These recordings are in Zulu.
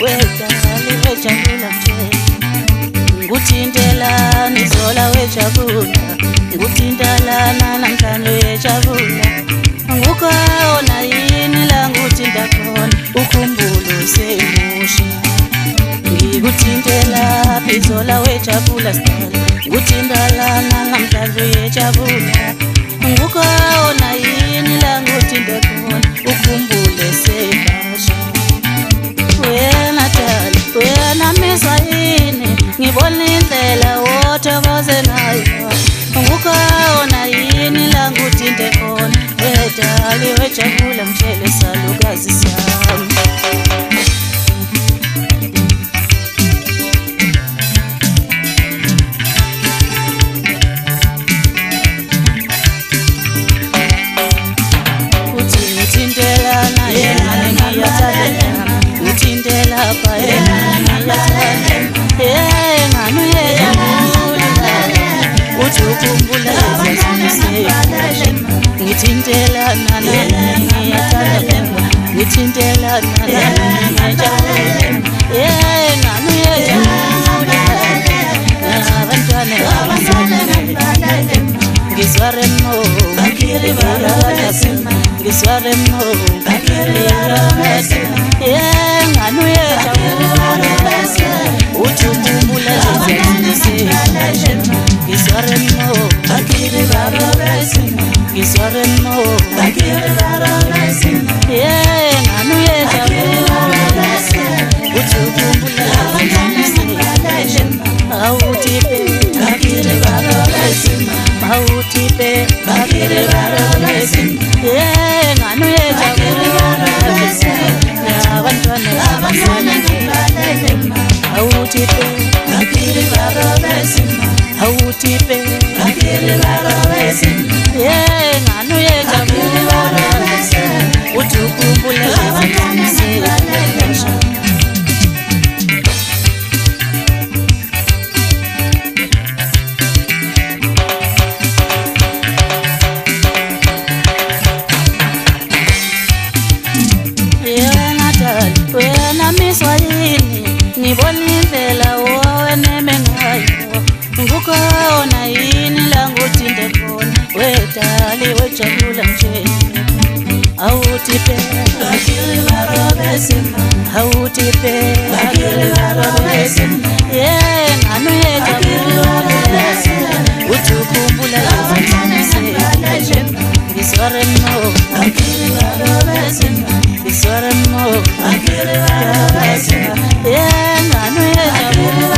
wedali wejabula mtshele nguthintela nizola wejabula nguthintalana namhlanje wejabula ngukhona yini la nguthinta khona ukhumbulo semusha ngikuthintela phizola wejabula stala nguthintalana namhlanje wejabula ngukhona yini la nguthinta khona ukhumbule semusha wena tali wena miswa yini ngibona indlela wothokoze ngayo ngukhona yini la nguthinte khona wedali wejabula mtshele salukazi sami uthi ngithintelana yena ngiyathanda uthintela pha yena ngiyathanda nganu yejabula uthi ukhumbula ngithintelana ngiyathanda ngithintelana ngiyajabula nganu yejabula abantwana ngiswaremo ngiswaremo nganu yejabula uthi ukhumbula ngiswaremo ngiswaremo nganu yejabula uthi ukhumbula awuthipe awuthipe nganu yejabula abantwana awuthipe awuthipe nganu yejabula uthi ukhumbula wena miswa yini ngibona indlela woweneme ngayo ngukhona yini la nguthinte khona wedali wejabula mtshele awuthipe awuthipe nganu yejabula uthi ukhumbula ngiswaremo ngiswaremo nganu yejabula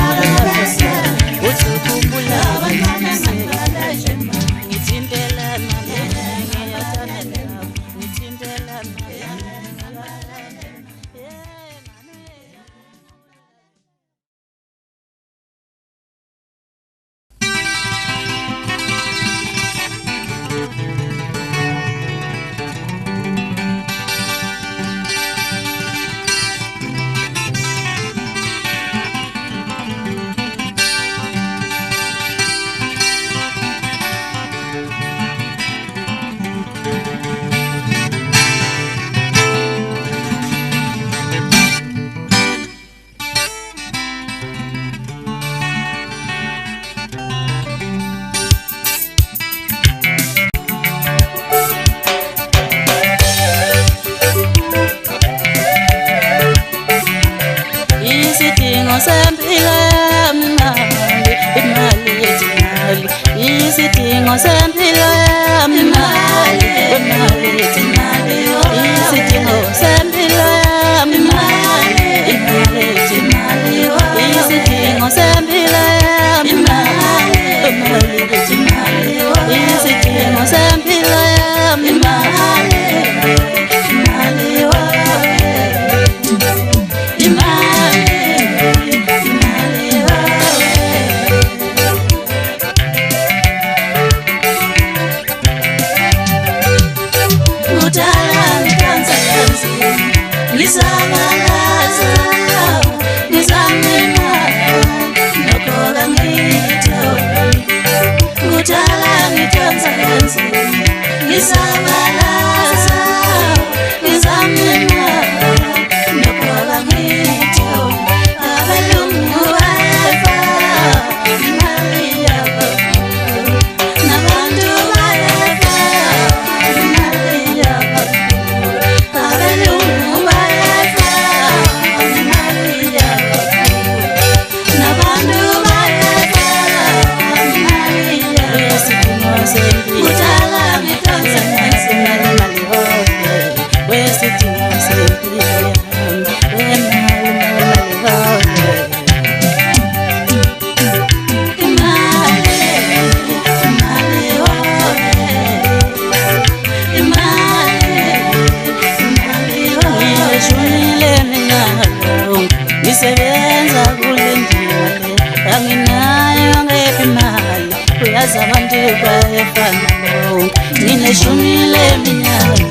uthi ukhumbula ngithintelana ngiyathanda ngithintelana sempilo yamali imali yetimali isidingo sempilo yamali imali yetimali isidingo sempilo yamali imali yetimali isidingo sempilo yamali imali yetimali isidingo sempilo yamali ngisebenza kule ndiyale anginayo ngephi imali uyazi abantu bayefana bonke ngineshumi leminyaka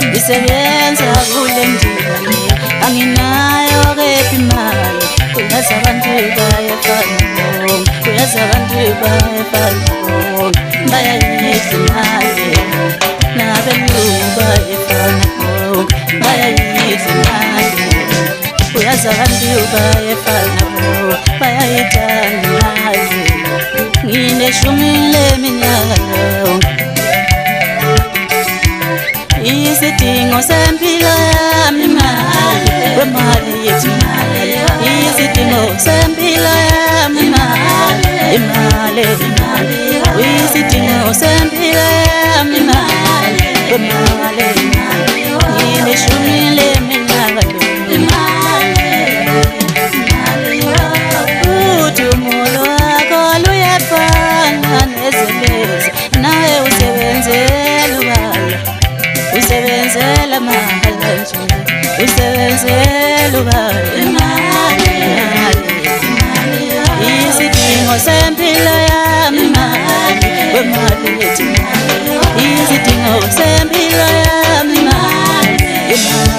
ngisebenza kule ndiyale anginayo ngephi imali uyazi abantu bayefana bonke uyazi abantu bayefana bonke bayayidla imali nabelungu bayefana bonke bayayidla imali uyazi abantu bayefana bonke bayayithanda imali ngineshumi leminyaka isidingo sempilo yami imali wemali yethu isidingo sempilo yami imali isidingo sempilo yami imali wemali ngineshumi leminyaka udumulo wakho luyafana nezebezi nawe usebenzela ubala usebenzela mahala nje usebenzela ubala isidingo sempilo yami imali wemali yethu isidingo sempilo yami imali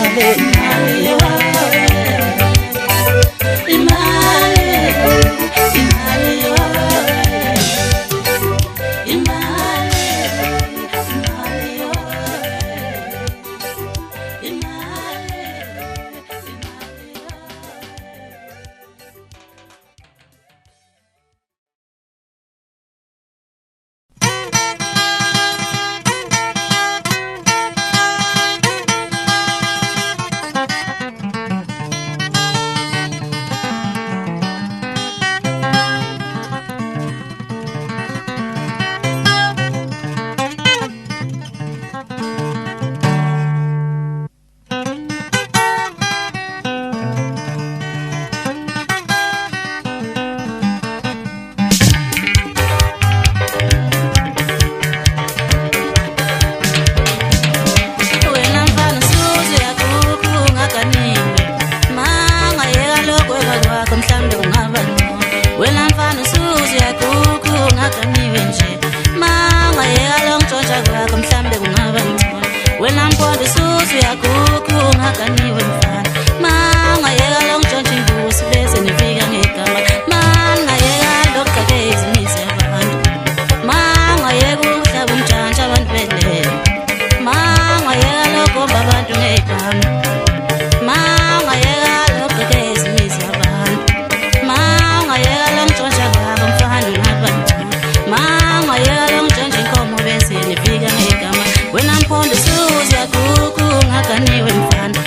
When I'm on the shoes, ya kuku ngakaniwe mfana.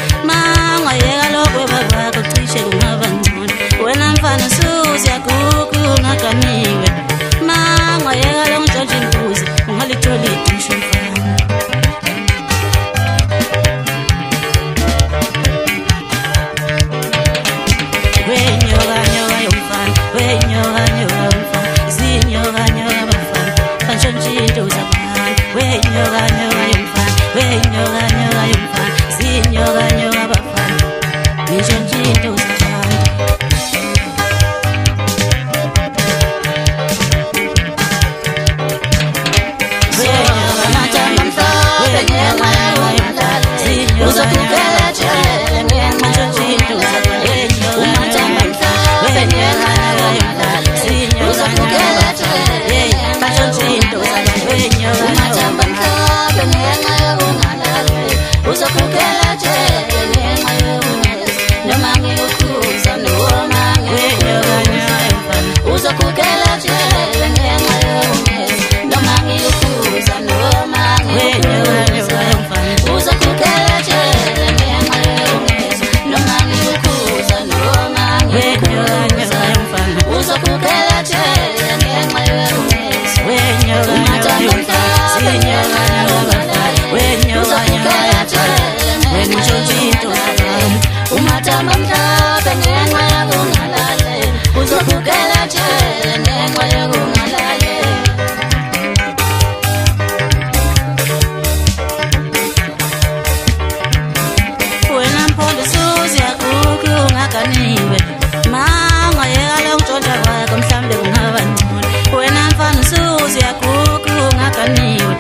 niwe mama yalo ngitshontsha kwakho mhlawumbe kungaba ngcono wena mfana usuzi yagugu ungakaniwe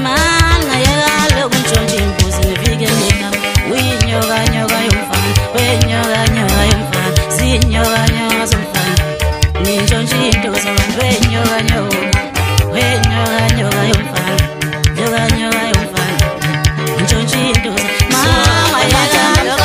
mama yalo ngitshontsha imbuzi nivike mina uyinyoka nyoka yomfana wenyoka nyoka yomfana zinyoka nyoka zomfana nintshontsha into zabantu wenyoka nyoka wenyoka nyoka yomfana nyoka nyoka yomfana nintshontsha into mama yalo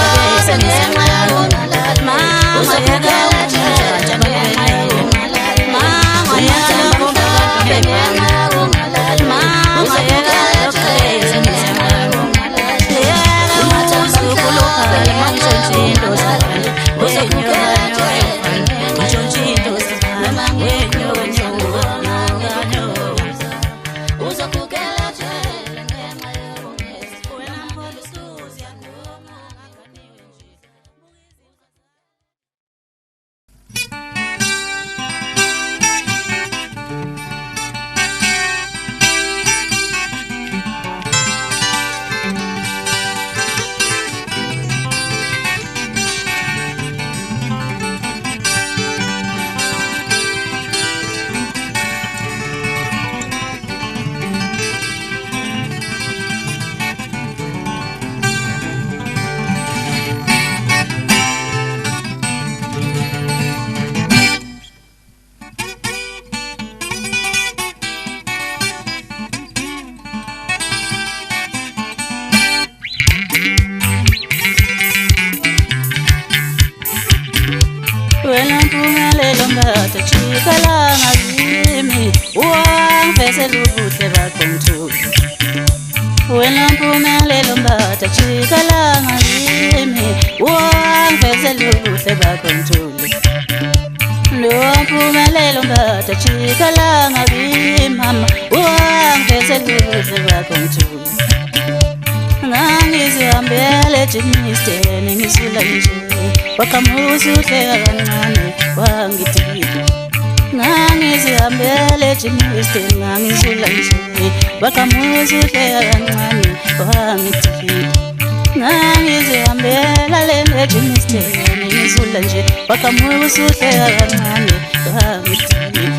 wena mpumelelo mbatha chikalanga yimi wangifezela ubuhle bakho mthuli lo mpumelelo mbatha chikalanga yimi mama wangifezela ubuhle bakho mthuli ngangizihambele ejimistheni ngisula nje wakamusa uhleka kancane wangidikila ngangizihambele ejimistheni ngangizula nje wakamusa uhleka kancane wangidikila ngangizihambela le ejimistheni ngizula nje wakamusa uhleka kancane wangidikila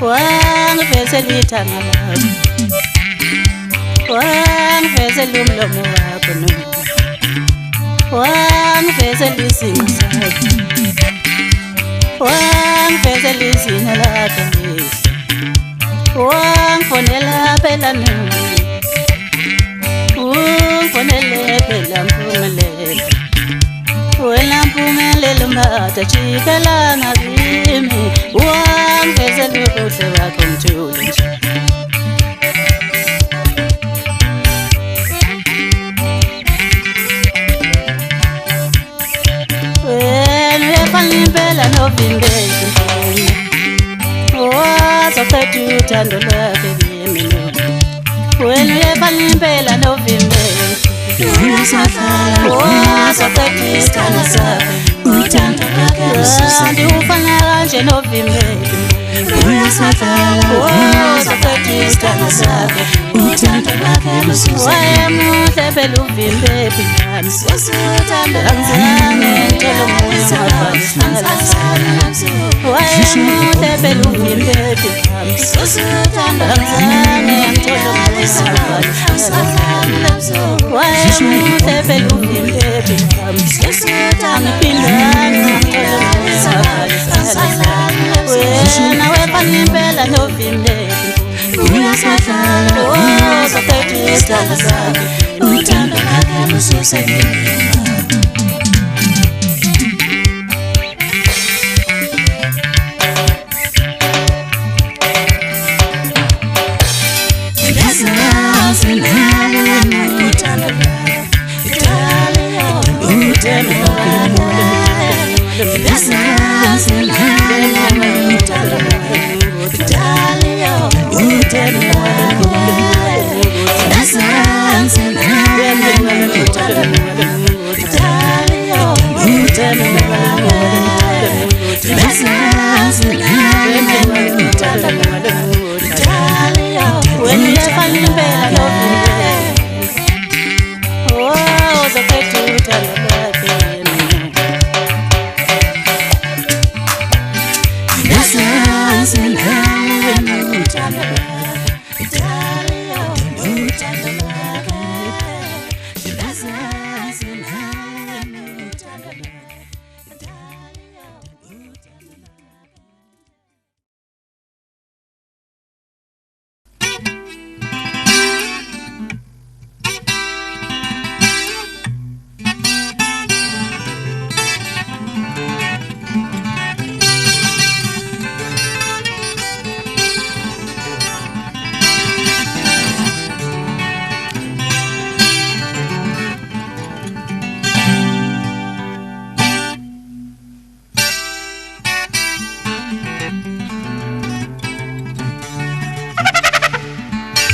wangifezela ithanga lakho wangifezela umlomo wakho noma wangifezela isimo sakho wangifezela izina lakho wangifonela phela noma ungifonele phela mpumelelo wena mpumelelo mbatha chikalanga kimi wangifezela ubuhle bakho mthuli nje impela novimbeki wazokhetha uthando lwakhe kimi wena uyefana impela novimbeki wazokhetha isithando sakhe uthando lwakhe ndiwufana kanje novimbeki wazokhetha isithando sakhe uthando lwakhe wayemuhle phela uvimbeki angizange ngithole omunye wayemuhle phela uvimbeki angizange ngithole omunye wayemuhle phela uvimbeki angiphindanga ngithole omunye wena wefana impela novimbeki wazokhetha isithando sakhe uthando lwakhe lususekile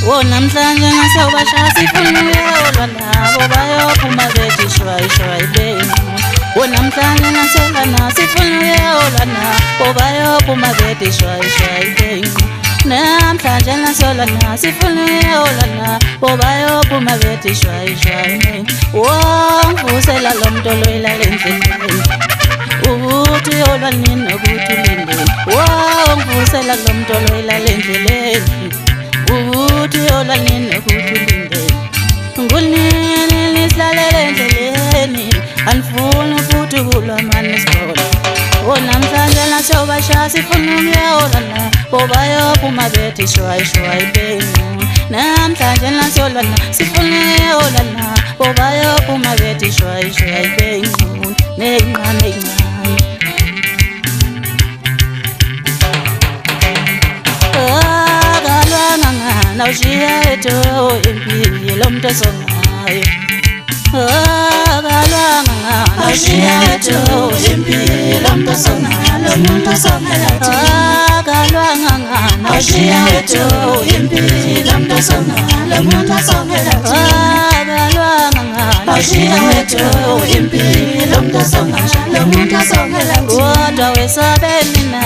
Namhlanje nasewubasha sifuna uyolwa nabo bayophuma bethi shwayi shwayi bengu. Namhlanje nasewulana sifuna uyolwa nabo bayophuma bethi shwayi shwayi bengu. Namhlanje nasewulana sifuna uyolwa nabo bayophuma bethi shwayi shwayi bengu. Ngivusela lo muntu oloyilala endleleni ukuthi uyolwa nini nokuthi ulindeni. Ngivusela lo muntu oloyilala endleleni ukuthi uyolwa nini nokuthi ulindeni. Ngulini nislalele endleleni anifuni futhi kulwa mani sibona. Namhlanje nasewubasha sifuna ukuyolwa nabo bayophuma bethi shwayi shwayi bengu. Namhlanje nasewulwa sifuna ukuyolwa nabo bayophuma bethi shwayi shwayi bengu. Nenqa nenqa nawushiya eto impilo mntu osongayo. Akalwanga nawushiya eto impilo mntu osongayo. Umuntu osongela thina. Akalwanga nawushiya eto impilo mntu osongayo. Umuntu osongela thina. Akalwanga nawushiya eto impilo mntu osongayo. Umuntu osongela thina. Kodwa wesabeni na.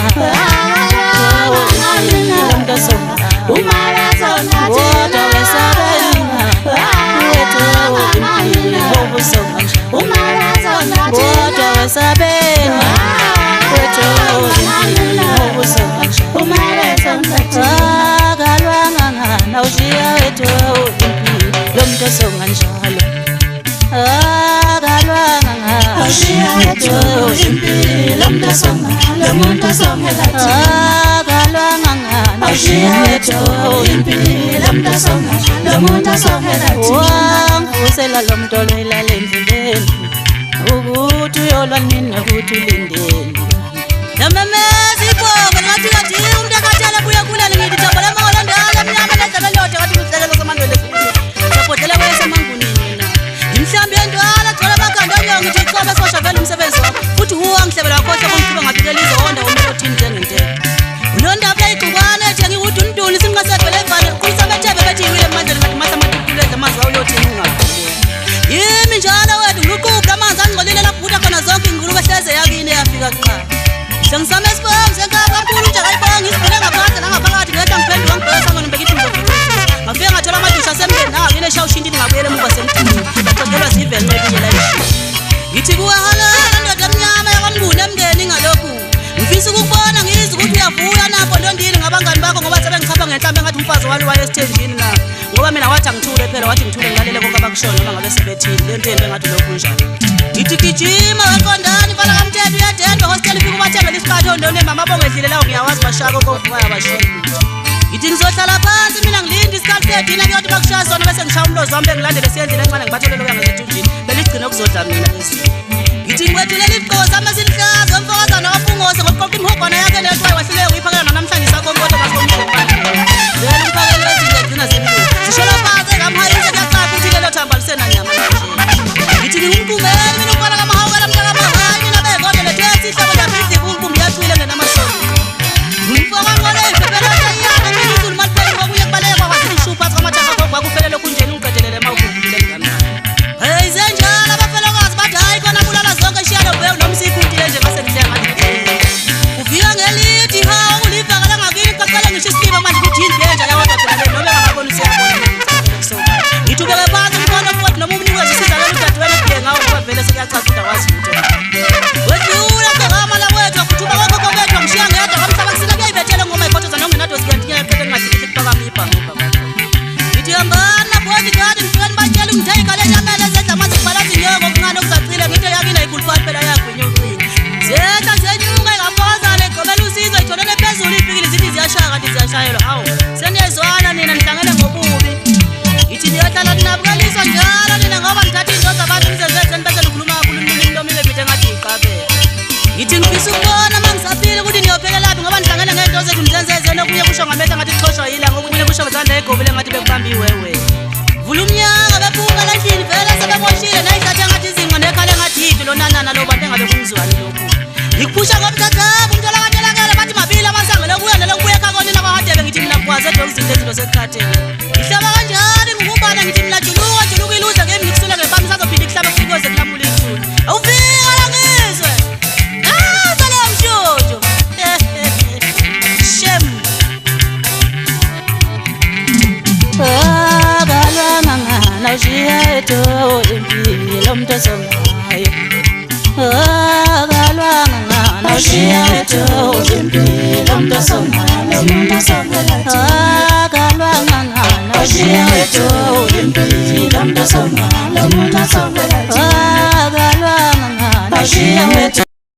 Impilo mntu osongayo. Umarazona kodwa wesabena wethu impilo busonga. Umarazona kodwa wesabena wethu impilo busonga. Umarazona akalwanga nawushiya wethu impilo mntu osonga njalo. Akalwanga nawushiya wethu impilo mntu osonga. Umuntu osongela thina. Akalwanga nawushiya eto impilo mntu osongayo. Lo muntu osongela thina. Ngivusela lo muntu oloyilala endleleni ukuthi uyolwa nini nokuthi ulindeni. Namemeza ibhoko ngathi kathi umuntu akathala buya kulala ngithi jabula amaholo ndala emnyama nedlala lodwa kathi kuhlekelo samandwele esibili sabhodlela kwesemangunini na. Imhlambi yendwala thola bakhanda onyo ngithi iqobe sosha vele umsebenzi wakho futhi wangihlebela wakhohle kongikhipha ngabikela izonda umuntu othini njengentela. Ulondaba igqukwane ethi ngikuthi untuli sinqasedwele evale kulisabethebe bethi iwile emandleni ngathi masamatuleza amanzi awuyothini ungakhuleka. Yimi njalo wethu ngiqubula amanzi angcolile lapho ukuthi khona zonke ingulube hleze yakini yafika kuqala. Sengisame esibongo senkaba kankulu nje akayibonga isibhele ngaphandle nangaphakathi ngehla ngiphenduka ngibheka sangone ngibheka iphimbo. Ngafika ngathola amadusha asemndeni nawo yini eshawushintini ngabuyela emuva semthini. Ngaxoxelwa zivele nqelinye la ishini. Ngithi kuwahala ndoda emnyama yakwamnguni emndeni ngalokhu. Ngifisa ukubona ngizwe ukuthi uyavuya napho ndondini ngabangani bakho ngoba sebengichapha ngenhlambe ngathi umfazi wami wayesithenjini na. Ngoba mina wathi angithule phela wathi ngithule ngilalele konke abakushona noma ngabe sebethini lento yento engathi lokhu njalo. Ngithi gijima weqondani fana kamthetho uyadendwa hostel ifika ubathembele isikhathi ondone mama bongedlile lawo ngiyawazi bashaka kovuka abashini. Ngithi ngizohlala phansi mina ngilinde isikhathi sedina kuyothi bakushaya sona bese ngishaya umlozi wami bengilandele siyendlela encane ngibatholele kuya ngasethunjini beligcina ukuzodla mina lesi. Ngithi ngwethulela iqoza amasinhlaza omfokazana waphungose ngokuqoqa imhogwana yakhe netwayi wahlele uyiphakela namhlanje sakonkoto basombile phandle. Vele umphakeli wezinto egcina zemlungu zishola phansi ngamhayisa kuyacaca ukuthi lelo thamba lisenanyama nje. Ngithi ngumqumeli mina ukubona ngamahawukela mntakabahayi mina bekodwa lethesi ihlabo laphizi kunkumbi yachwile ngenamashoni. Ngumfokanqole iphepela sayana mina izulu maliphezu kokunye kubaleka kwathi ushupha amathanga kokwa kufelele kunjeni ungiqedelele mawukuvile ngami. Hey zenjalo abafelokazi bathi hayi kona bulala zonke ishiyalo wewe nomsikhuntile nje base ngihleka ngathi. Ufika ngelithi hawo ulivakala ngakini qaqala ngisho isiba manje ukuthi indlenja yawadwa phela noma ngabona usiyabona. Ngithubeke phansi ngibona futhi noma umnikezi usizakela udadewenu kuye ngawo ngoba vele sekuyacaca ukuthi awazi lutho. Wedlula ngama la wethu akuthuma kokho bethu ngishiya ngedwa ngamhlaba kusina kuyibethele ngoma ikhotoza nongenathi siyantinya eqede ngahliki kupaka mipha. Ngithi hambana bodi gadi mfweni batshela ungitheka le nyamele zedla manje kubalathi nyoko kuncane okuzacile ngithe yakini ayikhulupha phela yagwinya uqini. Zetha zenyuka ingafozana egqobela usizo ithonele phezulu ifikile zithi ziyashaya kanti ziyashayelwa. Hawu seniyezwana nina nihlangene ngobubi. Ngithi niyohlala ninabukaliswa njalo nina ngoba nithatha into zabantu nizezenzeni bese nikhuluma kakhulu nimlomile bithe ngathi iqabele. Ngithi ngifisa ukubona mangisafile ukuthi niyophelelaphi ngoba nihlangene ngento zethu nizenzezene okuye kusho ngamehla ngathi kuxoshwa yilanga okunye kusho ngezandla egobele ngathi bekubamba iwewe. Vula umnyaka bephuma landlini vele sebemoshile nayithathe ngathi izinqo nekhale ngathi yidlo lonanana lo bantu engabe kungizwani lokhu. Ngiphusha ngomthathaba umntwana kantelakele bathi mabili amasango lokuya nelokubuya ekhakoni nabahadebe ngithi mina bukwazi edwa izinto ezinto sekhathele. Awushiya wethu uzimpilo mntasongana akalwangana awushiya wethu uzimpilo mntasongana